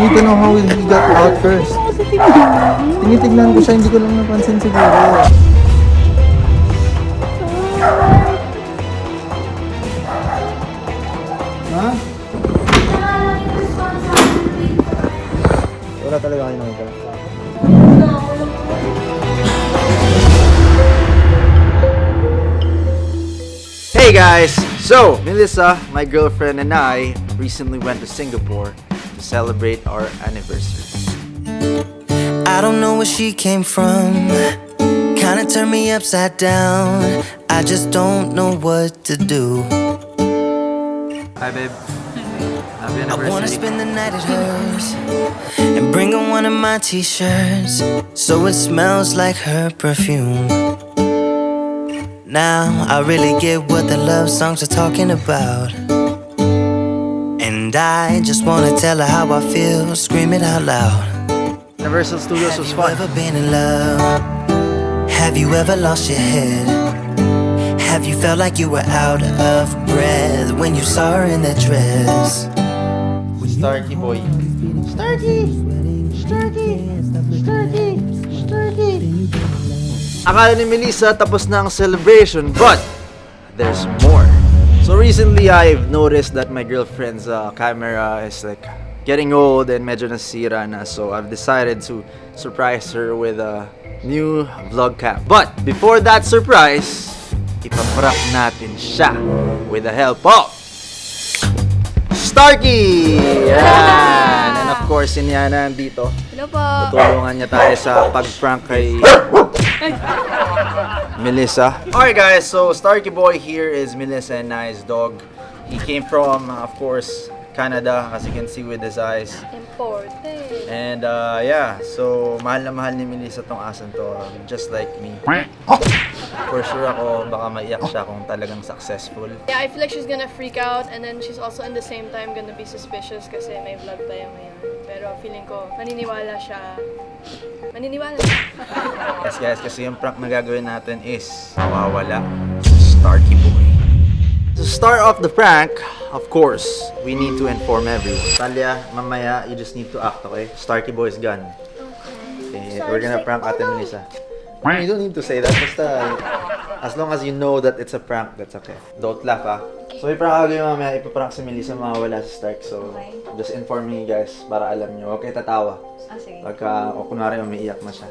need to know how he got out first. Tinitignan ko siya, hindi ko lang napansin siguro. Ha? Wala talaga kayo nakita. Hey guys! So, Melissa, my girlfriend, and I recently went to Singapore to celebrate our anniversary. I don't know where she came from. Kinda turned me upside down. I just don't know what to do. Hi babe. Happy I wanna anniversary. spend the night at hers and bring her one of my t-shirts so it smells like her perfume. Now I really get what the love songs are talking about, and I just wanna tell her how I feel, scream it out loud. Universal Studios Have was you fun. ever been in love? Have you ever lost your head? Have you felt like you were out of breath when you saw her in that dress? Starkey boy. Akala ni Melissa tapos na ang celebration, but there's more. So recently, I've noticed that my girlfriend's camera is like getting old and medyo nasira na. So I've decided to surprise her with a new vlog cam. But before that surprise, ipaprank natin siya with the help of Starkey! Yan! And of course, si Niana nandito. Hello po. Tutulungan niya tayo sa pag-prank kay Melissa. Alright guys, so Starkey Boy here is Melissa and I's dog. He came from, of course, Canada, as you can see with his eyes. Imported. And yeah, so mahal na mahal ni Melissa tong asan to, just like me. For sure ako, baka maiyak siya kung talagang successful. Yeah, I feel like she's gonna freak out and then she's also in the same time gonna be suspicious kasi may vlog tayo ngayon. Pero feeling ko, maniniwala siya. Maniniwala. Yes guys, kasi yung prank na gagawin natin is mawawala Starkey Boy. To start off the prank, of course, we need to inform everyone. Talia, mamaya, you just need to act, okay? Starkey Boy's gone. Okay, we're gonna prank Ate Melissa. You don't need to say that, basta as long as you know that it's a prank, that's okay. Don't laugh, ah. So, yung prank gagawin mamaya, ipaprank si Melissa, mawawala si Stark. So, just inform me guys, para alam nyo. Okay, tatawa. Pagka, o kunwari, umiiyak na siya.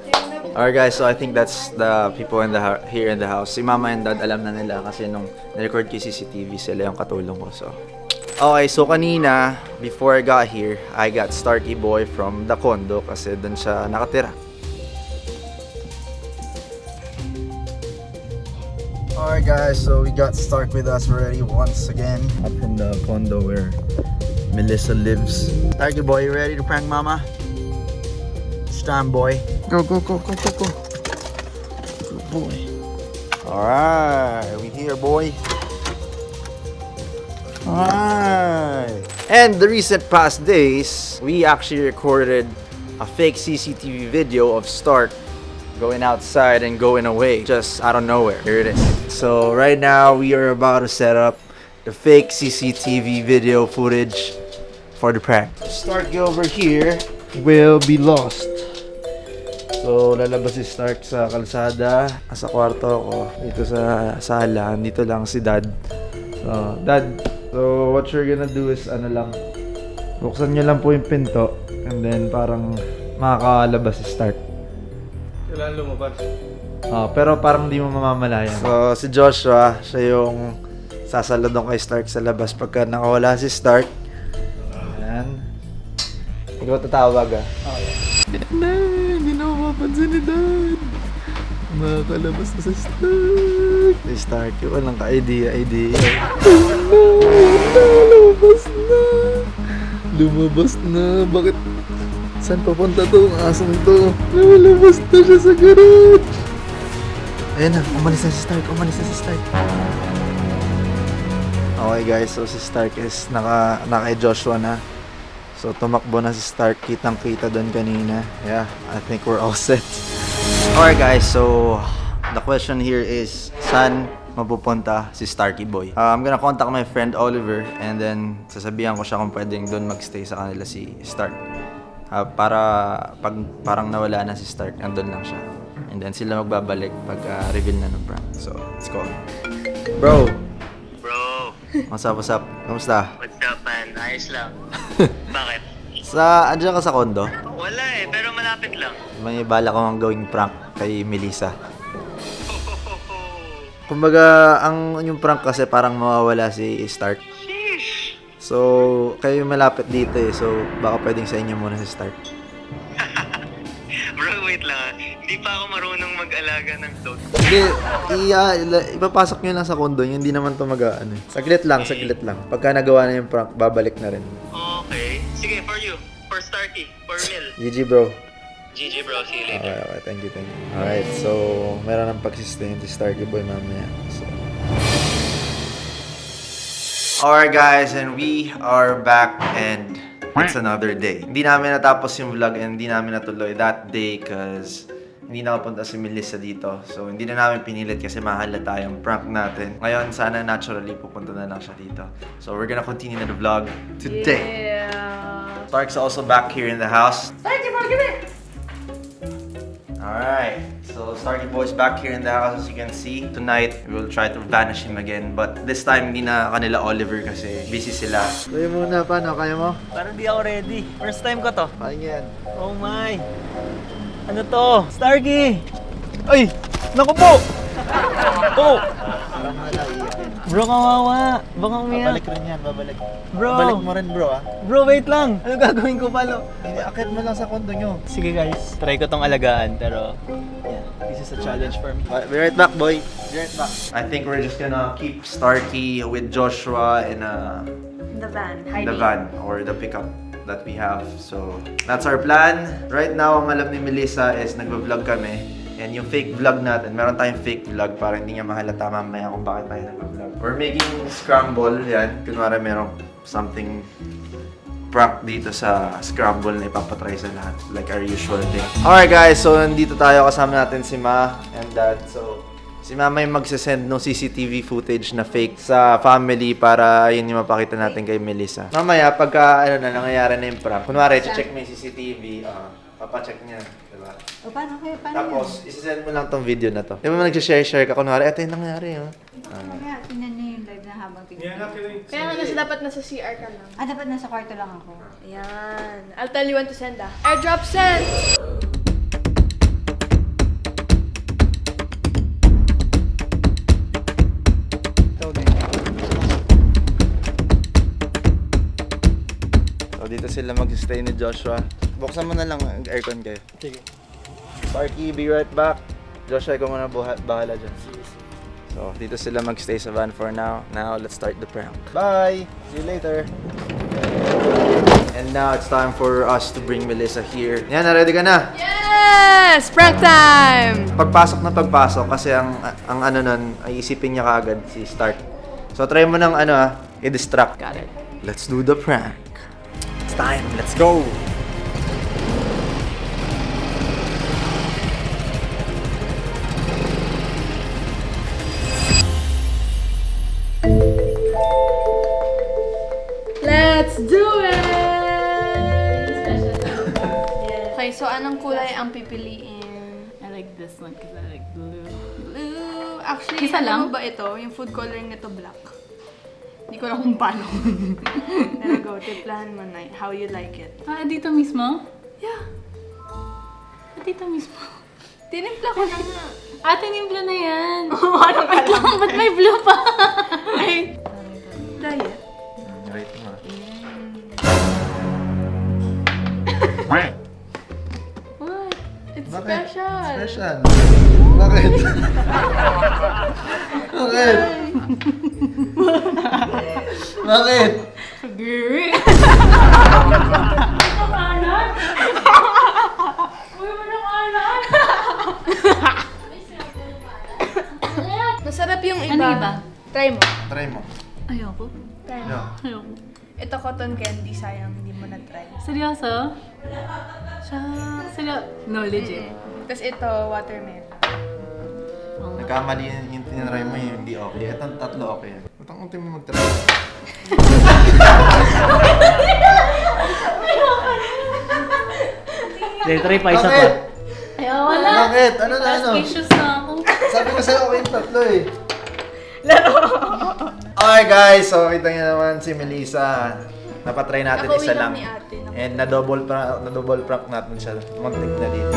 Alright guys, so I think that's the people in the here in the house. Si mama and dad alam na nila kasi nung nirecord ko yung CCTV, sila yung katulong ko. So, okay, so kanina, before I got here, I got Starkey Boy from the condo kasi dun siya nakatira. Alright guys, so we got Stark with us already once again up from the condo where Melissa lives. Starkey Boy, you ready to prank mama? It's time, boy. Go. Good boy. Alright, we here, boy. Alright. And the recent past days, we actually recorded a fake CCTV video of Stark going outside and going away just out of nowhere. Here it is. So right now, we are about to set up the fake CCTV video footage for the prank. Stark over here will be lost. So, lalabas si Stark sa kalsada, sa kwarto ko, dito sa sala, dito lang si Dad. So, Dad, so what you're gonna do is, buksan nyo lang po yung pinto, and then parang makakalabas si Stark. Kailangan lumabas. Pero parang di mo mamamalayan. So, si Joshua, siya yung sasaludong kay Stark sa labas pagka nakawala si Stark. Ayan. Ikaw tatawag, ah. Hindi na mapapansin ni Dad. Makakalabas na sa Stark. Si Stark, yung walang ka-idea. Lumabas na. Bakit? Saan papunta to? Ang asong to. Lumabas na siya sa garage. Ayan na, umalis na si Stark. Okay guys, so si Stark is naka Joshua na. So tumakbo na si Stark, kitang-kita doon kanina. Yeah, I think we're all set. Alright guys, so the question here is, saan mapupunta si Starkey Boy? I'm gonna contact my friend Oliver and then sasabihan ko siya kung pwedeng doon magstay sa kanila si Stark. para pag parang nawala na si Stark, nandun lang siya. And then sila magbabalik pag reveal na ng prank. So, let's go. Bro! Bro, What's up? Kamusta? what's up man? Ayos lang. Bakit? Andiyan ka sa kondo? Wala pero malapit lang. May bala ko ang gawing prank kay Melissa. Kumbaga, yung prank kasi parang mawawala si Stark. Sheesh! So, kayo malapit dito eh. So, baka pwedeng sa inyo muna si Stark. Bro, wait lang. Hindi pa ako marunong mag-alaga ng dog. Hindi, ipapasok nyo lang sa kondo. Hindi naman to mag-ano. Saglit lang. Pagka nagawa na yung prank, babalik na rin. Okay. Sige, for you. For Starkey. For Mil. GG bro. GG bro, see you later. Okay, thank you. Alright, so, meron ng pag-sustain si Starkey Boy mamaya. So. Alright guys, and we are back and it's another day. Hindi namin natapos yung vlog and hindi namin natuloy that day cause hindi nakapunta si Melissa dito. So, hindi na namin pinilit kasi mahalata yung prank natin. Ngayon, sana naturally pupunta na lang siya dito. So, we're gonna continue na the vlog today. Yeah. Stark's also back here in the house. Alright, so Starkey Boy's back here in the house as you can see. Tonight, we will try to vanish him again. But this time, hindi na kanila Oliver kasi busy sila. Kaya muna, paano? Kaya mo? Parang di ako ready. First time ko to. Kaya yan. Oh my! Ano to? Starkey! Ay! Naku po! Oh! Parang wala, iyak yan. Bro, kawawa! Baka umiyak. Babalik rin yan, babalik. Bro! Babalik mo rin bro ah. Bro, wait lang! Ano gagawin ko palo? Hindi, akit mo lang sa kondo nyo. Sige guys, try ko tong alagaan pero yeah, this is a challenge for me. Be right back, boy. Be right back. I think we're just gonna keep Starkey with Joshua in The van. the van or the pickup that we have. So, that's our plan. Right now, ang alam ni Melissa is nagvo-vlog kami. And yung fake vlog natin, meron tayong fake vlog para hindi niya mahalata mamaya kung bakit tayo nagvo-vlog. We're making scramble, yan. Kunwari merong something prank dito sa scramble na ipapatry sa lahat. Like our usual thing. Alright guys, so nandito tayo. Kasama natin si Ma and Dad. So, si Mama yung magsasend ng CCTV footage na fake sa family para yun yung mapakita natin kay Melissa. Mamaya, pagka nangyayari na yung prank, kunwari, check mo yung CCTV, papacheck niya. Diba? O, paano Tapos, isasend mo lang tong video na to. Di ba nag-share ka, kunwari, ito yung nangyari, oh. Kaya, tingnan niyo yung live na habang tingnan. Kaya nga dapat nasa CR ka lang. Dapat nasa kwarto lang ako. Ayan. I'll tell you when to send Airdrop send! So, dito sila mag-stay ni Joshua. Buksan mo na lang ang aircon kayo. Sige. Sparky, be right back. Joshua, ikaw muna bahala dyan. So, dito sila mag-stay sa van for now. Now, let's start the prank. Bye! See you later! And now, it's time for us to bring Melissa here. Yan, ready ka na? Yes! Prank time! Pagpasok kasi ang ano nun, ay isipin niya kaagad si Stark. So, try mo ng i-distract. Got it. Let's do the prank. It's time. Let's go! Let's do it! Okay, so anong kulay ang pipiliin? I like this one because I like blue. Blue. Actually, Isa lang? ano ba ito? Yung food coloring nito black. Hindi ko alam kung paano. Pero go, tiplahan mo na how you like it. Ah, dito mismo? Yeah. Ah, dito mismo. Tinimpla ko na nga. Ah, tinimpla na yan. Ano ka lang? Ba't may blue pa? Ay. Diet. Right mo. What? It's special. Special. Bakit? Bakit? Bakit? Giri. Uy, walang alat. Masarap yung iba. Ano iba? Try mo. Try mo. Ayoko. Try mo. No. Ayoko. Ito cotton candy, sayang hindi mo na-try. Seryoso? No, legit. Tapos ito, watermelon. Nagkamali yung tinry mo yung hindi okay. Itong tatlo okay yan. Ba't ang unti mo mag-try? Try pa isa pa. Bakit? Ayaw, wala. Bakit? Ano na ano? Suspicious na ako. Sabi ko sa'yo, okay yung tatlo eh. Okay guys, so kita nyo naman si Melissa. Napatry natin Nakauwi isa lang lang. ni ate. And na-double prank natin siya. Muntik na dito.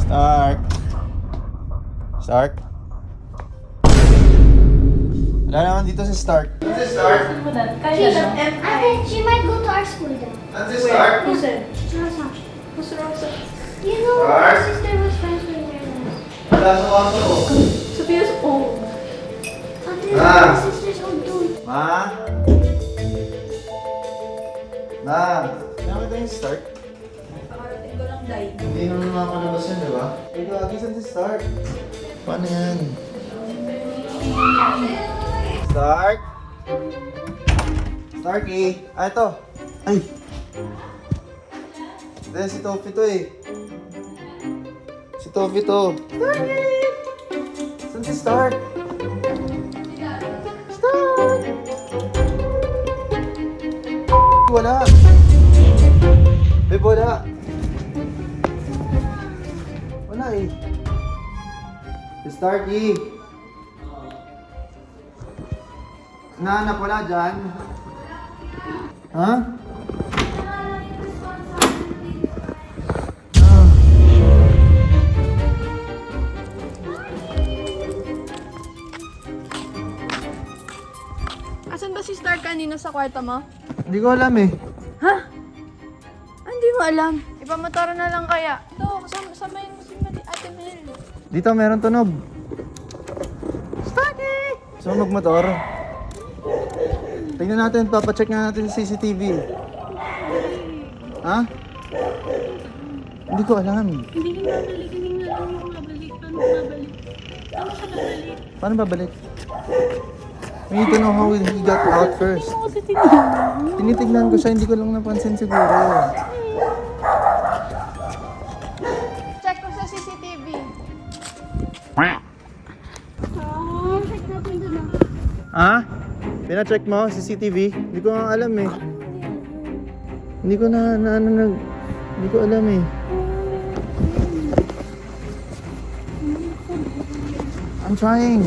Stark. Stark. Wala naman dito si Stark. Ano si Stark? Kaya na. She might go to our school then. Ano si Stark? Who said? What's wrong? You know, Alright. my sister was friends with her. Wala sa kaso ko. Sophia's old. My sister's old too. Ma? Ma? Nakita yung Stark? Pakarating ko lang, Day. Hindi naman makakalabas yun, di ba? Ay, gagi, saan si Stark? Paano yan? Stark? Starky? Ah, ito. Ay! Hindi, si Toffee to eh. Si Toffee to. Starky! Saan si Stark? Stark! Wala. Babe, wala. Wala eh. Si Starky. Nahanap wala dyan? Ha? Asan ba si Star kanina sa kwarto mo? Hindi ko alam eh. Ha? Ah, hindi mo alam. Ipamotora na lang kaya. Ito, samayin mo si Ate Mel. Dito meron tunog. Starky! So magmotor. Tingnan natin, papacheck nga natin sa CCTV. Ha? Hindi ko alam. Hindi nga babalik, hindi nga lang ako babalik. Paano babalik? Paano siya babalik? Paano babalik? We need to know how he got out first. Ano kasi tinignan? Tinitignan ko siya, hindi ko lang napansin siguro. Check ko sa CCTV. Ha? Pina-check mo CCTV? Hindi ko nga alam eh. Hindi ko hindi ko alam eh. I'm trying.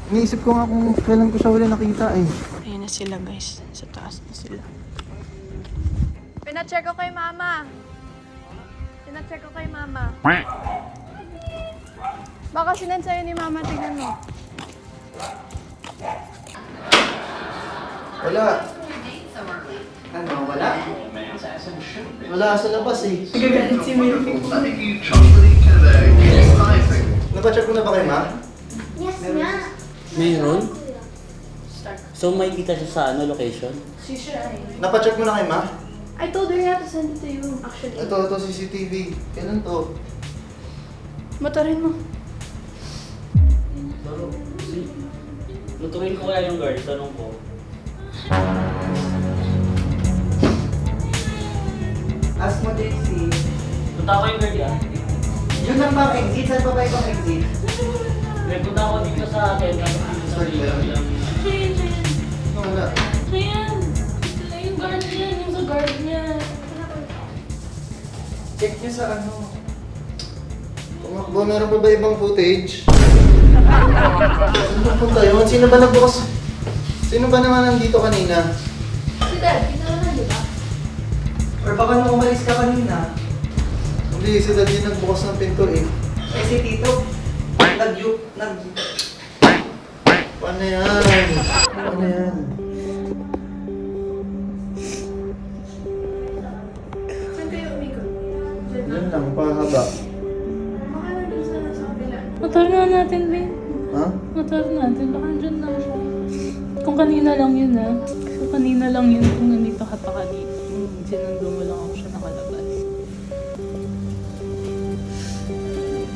Iniisip ko nga kung kailan ko siya huli nakita eh. Ayan na sila guys. Sa taas na sila. Pina-check ko kay mama. Pina-check ko kay mama. Baka sinend sa'yo ni mama. Tignan mo. Wala. Ano, wala? Wala sa labas eh. Gagalit si Mel. Napacheck mo na ba kay ma? Yes, nga. Mayroon? So may kita siya sa location? Napacheck mo na kay ma? I told her not to send it to you, actually. Ito CCTV. Kailan to? Motorin mo. Lutuin ko kaya yung guard, tanong ko. Ask mo din si... Punta ko yung guard yan. Yun ang bang exit? Saan pa ba ibang exit? May punta ako dito sa atin, tapos dito sa Ayan. Wala. Ayan. Yung guard niya, yung sa guard niya. Check nyo sa ano. Tumakbo, meron pa ba ibang footage? Saan pupunta yun? Sino ba nagbukas? Sino ba naman nandito kanina? Si Dad, pinawalan, di ba? Or baka nung umalis ka kanina, Hindi, si Daddy nagbukas ng pinto eh. eh si Tito, nag... Paano yan? Paano yan? Saan kayo umikot? Diyan lang, pahaba. Baka na dun sa kabila. Motor na natin, Ben. Ha? Motor natin. Baka dyan lang siya. Kung kanina lang yun, ha? Kung kanina lang yun, kung nandito ka pa kanina. Sinundo mo lang ako siya nakalabas.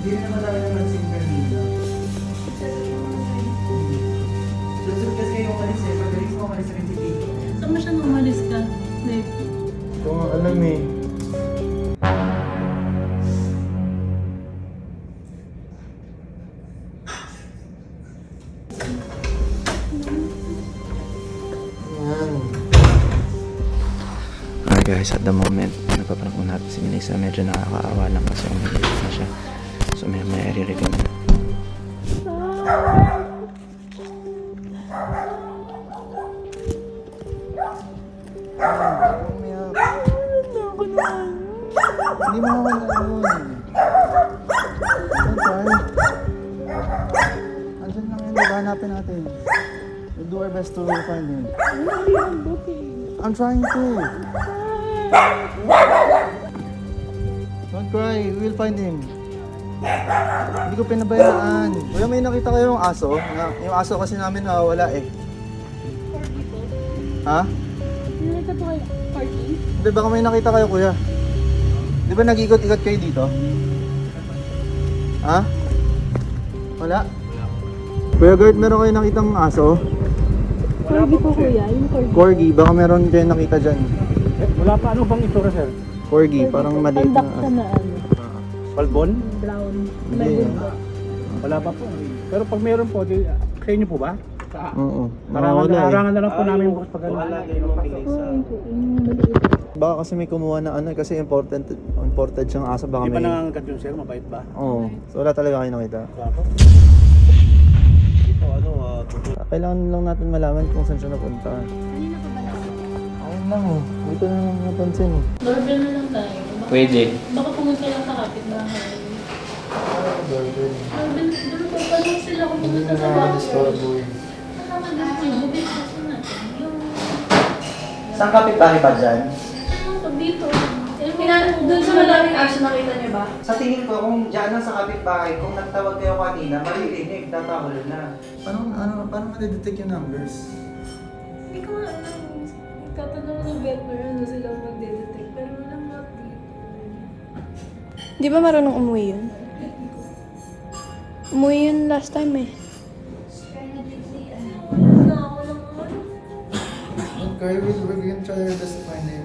Hindi na naman tayo naman si kanina. Susunod kasi kayo umalis eh. Pagalis mo umalis rin si Tito. Saan mo siya nang umalis ka, Dave? Ito nga alam eh. Okay guys, at the moment, napaprank mo natin si Melissa. Medyo nakakaawa lang kasi umiiyak na siya. So may i-reveal na. Hindi mo naman yun. Don't cry. Andyan lang yun, diba? Hanapin natin. We'll do our best to find him. I'm trying to. Don't cry, we'll find him. Hindi ko pinabayaan. Kuya, may nakita kayong aso? Yung aso kasi namin nawawala eh. Ha? Nakita po kayo, parking? Hindi, baka may nakita kayo, kuya. Di ba nag-ikot-ikot kayo dito? Ha? Wala? Kuya Gert, meron kayo nakitang aso? Corgi po kuya, yung corgi. Corgi, baka meron kayo nakita dyan. Wala pa, ano bang itsura, sir? Corgi, parang maliit na Pandak aso. ka na ano, Balbon? brown. Hindi. May bulbot. Wala pa po. Pero pag meron po, sa inyo po ba? Oo. Nawawala eh. Harangan na lang po namin bukas pag ano. Oo, yung maliit. Baka kasi may kumuha na ano, kasi imported siyang aso. Baka Di ba may... nangangagat yun, sir? Mabait ba? Oo. So wala talaga kayo nakita. Wala po. Kailangan lang natin malaman kung saan siya napunta. Ayun lang oh. Dito na lang napansin eh. Doorbell na lang tayo. Pwede. Baka pumunta lang sa kapitbahay. Doorbell. Doorbell pa lang sila kung pumunta sa bahay. Kasama din po yung business natin. Yung... Saan kapit-bahay ba dyan? Ano dito? Doon sa malaming aso, nakita niyo ba? Sa tingin ko, kung dyan lang sa kapit-bahay, kung nagtawag kayo kanina, maririnig, tatawag na. Paano ma-detect yung numbers? Hindi ko nga alam. Tatanong ng veteran ano sila magde-detect. Pero walang not dito. Di ba marunong umuwi yun? Umuwi yun last time eh. Okay, we're gonna try our best to find him.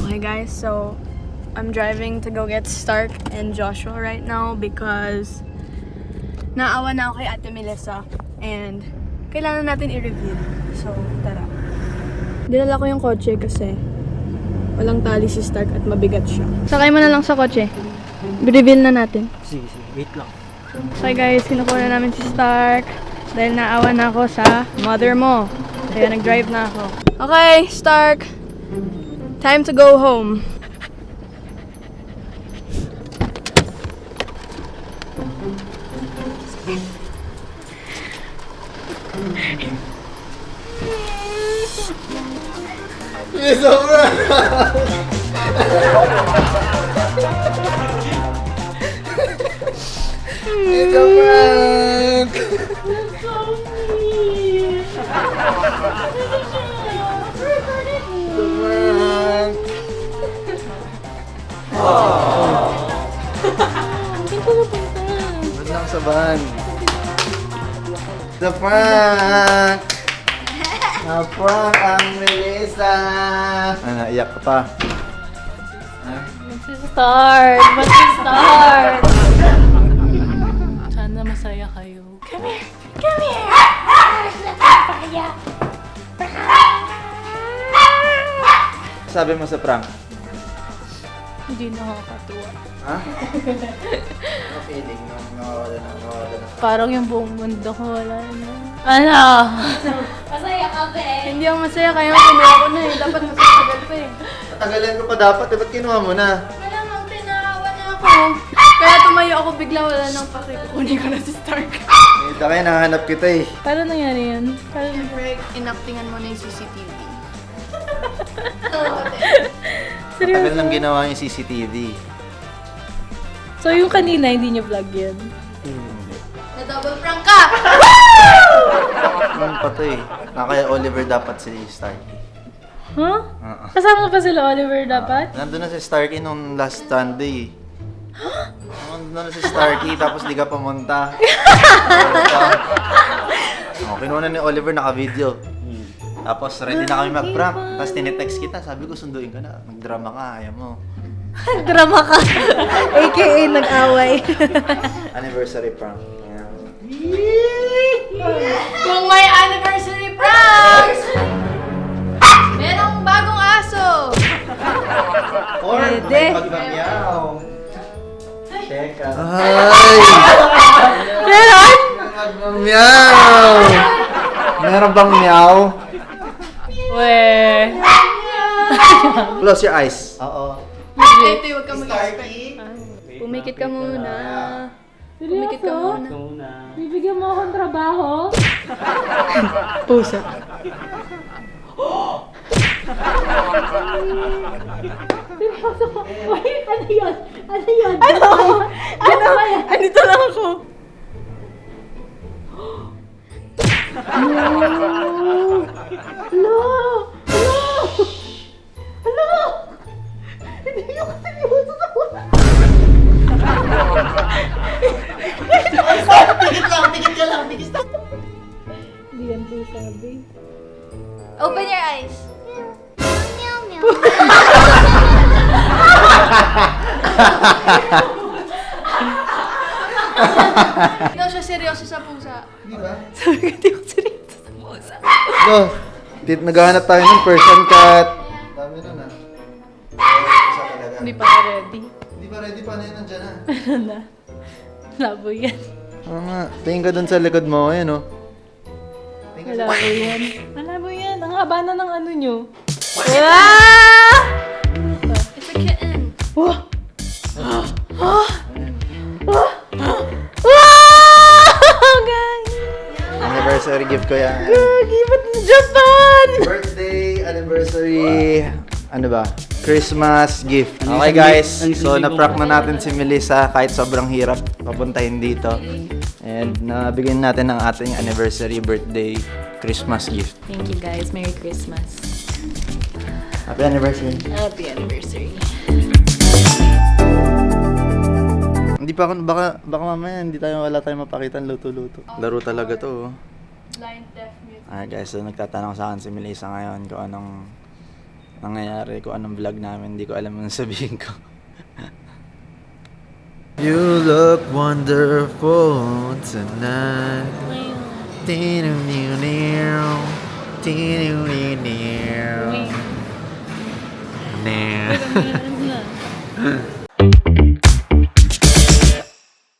Okay guys, so I'm driving to go get Stark and Joshua right now because naawa na ako kay Ate Melissa and kailangan natin i-reveal. So, tara. Dinala ko yung kotse kasi walang tali si Stark at mabigat siya. Sakay mo na lang sa kotse. I-reveal na natin. Sige, wait lang. Okay guys, kinukuha na namin si Stark dahil naawa na ako sa mother mo. Kaya nag-drive na ako. Okay, Stark. Time to go home. Yes, sobra! It's a prank! It's a prank! Ba't lang sa van? The prank! Na-prank ang Melissa! Naiyak ka pa. Start! Start! Sana masaya kayo. Come here! Come here! Sabi mo sa prank? Hindi nakakatuwa. Ha? Ano feeling nung nawawala na? Parang yung buong mundo ko wala na. Ano? Masaya ka, be! Hindi ako masaya kaya kinuha ko na eh. Dapat masatagal pa eh. Natagalan ko pa dapat, ba't kinuha mo na? Malamang tinawa na ako. Kaya tumayo ako bigla, wala nang pake. Kukunin ko na si Stark. Kita kayo, nahanap kita eh. Paano nangyari yan? Siyempre, inactingan mo na yung CCTV. Matagal nang ginawa yung CCTV. So yung kanina, hindi niyo vlog yan? Na-double prank ka! Noon pa to eh. Kaya Oliver dapat si Starkey. Huh? Kasama pa sila Oliver dapat? Nandun na si Starkey nung last Sunday. Nandun na si Starkey tapos di ka pumunta. Kinuha na ni Oliver, naka-video. Tapos ready na kami mag-prank. Tapos tinetext kita, sabi ko sunduin ka na. Mag-drama ka, ayaw mo. Drama ka. AKA nag-away. Anniversary prank. Yeah. Kung may anniversary prank! Merong bagong aso! Or Pwede. may pagmamyaw. Teka. Ay! Meron? Meow! Meron bang meow? Weh. Close your eyes. Oo. Ito, huwag ka mag-expect. Pumikit ka muna. Pumikit ka muna. Ikaw muna. Bibigyan mo akong trabaho? Pusa. Seryoso ko. Wait, ano yun? Ano yun? Andito lang ako. Hello! Hello! Hello! Hindi ako seryoso sa pusa. Hindi yan pusa, babe. Open your eyes. Hindi daw siya seryoso sa pusa. Di ba? Sabi ko, hindi ako seryoso sa pusa. Go! Naghahanap tayo ng Persian cat. Dami nun ah. Isa talaga. Hindi pa na ready. Hindi pa ready pa na yun, nandyan na. Ano na? Labo yan. Oo nga. Tingin ka dun sa likod mo, ayan oh. Malabo yan. Malabo yan. Ang haba na ng ano nyo. It's a kitten. Anniversary gift ko yan. Give it in Japan! Birthday, anniversary, ano ba? Christmas gift. Ano Okay yung guys, ang so isang na-prank libo? na natin si Melissa kahit sobrang hirap papuntahin dito. And nabigyan natin ng ating anniversary, birthday, Christmas gift. Thank you guys. Merry Christmas. Happy anniversary. Happy anniversary. Hindi pa ako, baka mamaya wala tayong mapakita ng luto-luto. Laro talaga to. Blind deaf mute. Guys, so nagtatanong sa akin si Melissa ngayon kung anong nangyayari, kung anong vlog namin. Hindi ko alam anong sabihin ko. You look wonderful tonight. Now.